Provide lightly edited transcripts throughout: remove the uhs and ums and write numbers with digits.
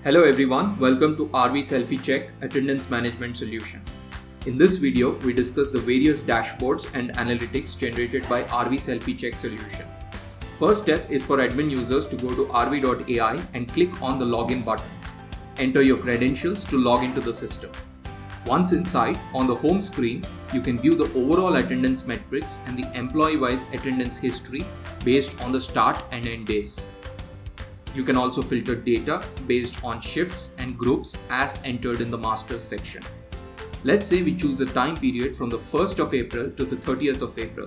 Hello everyone, welcome to RV Selfie Check Attendance Management Solution. In this video, we discuss the various dashboards and analytics generated by RV Selfie Check solution. First step is for admin users to go to rv.ai and click on the login button. Enter your credentials to log into the system. Once inside, on the home screen, you can view the overall attendance metrics and the employee-wise attendance history based on the start and end days. You can also filter data based on shifts and groups as entered in the masters section. Let's say we choose a time period from the 1st of April to the 30th of April.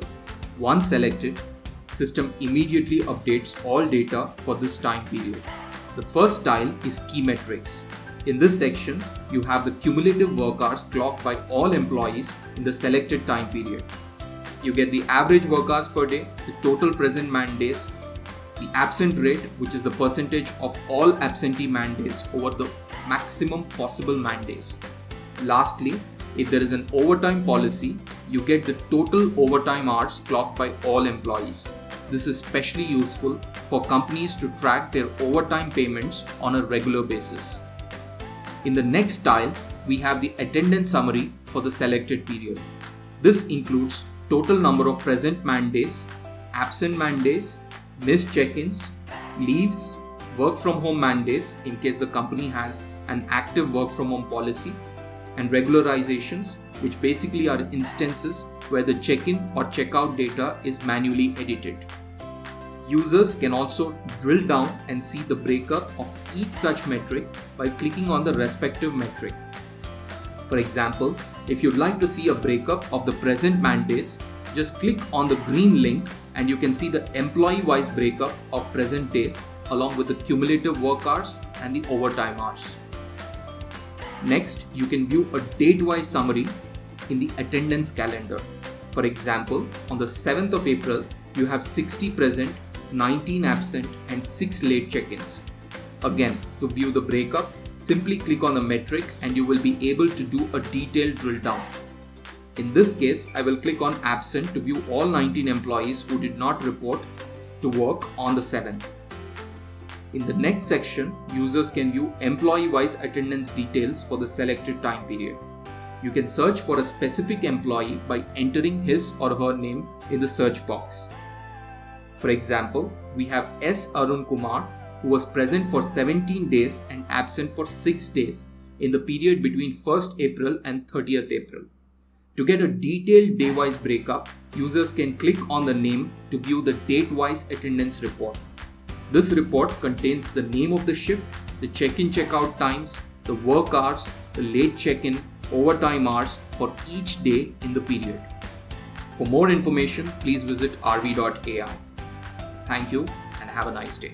Once selected, system immediately updates all data for this time period. The first tile is key metrics. In this section, you have the cumulative work hours clocked by all employees in the selected time period. You get the average work hours per day, the total present man days, the absent rate, which is the percentage of all absentee man days over the maximum possible man days. Lastly, if there is an overtime policy, you get the total overtime hours clocked by all employees. This is especially useful for companies to track their overtime payments on a regular basis. In the next tile, we have the attendance summary for the selected period. This includes total number of present man days, absent man days, missed check-ins, leaves, work from home man days in case the company has an active work from home policy, and regularizations, which basically are instances where the check-in or check-out data is manually edited. Users can also drill down and see the breakup of each such metric by clicking on the respective metric. For example, if you'd like to see a breakup of the present man days, just click on the green link and you can see the employee-wise breakup of present days along with the cumulative work hours and the overtime hours. Next, you can view a date-wise summary in the attendance calendar. For example, on the 7th of April, you have 60 present, 19 absent and 6 late check-ins. Again, to view the breakup, simply click on the metric and you will be able to do a detailed drill down. In this case, I will click on absent to view all 19 employees who did not report to work on the 7th. In the next section, users can view employee-wise attendance details for the selected time period. You can search for a specific employee by entering his or her name in the search box. For example, we have S. Arun Kumar, who was present for 17 days and absent for 6 days in the period between 1st April and 30th April. To get a detailed day-wise breakup, users can click on the name to view the date-wise attendance report. This report contains the name of the shift, the check-in check-out times, the work hours, the late check-in, overtime hours for each day in the period. For more information, please visit rv.ai. Thank you and have a nice day.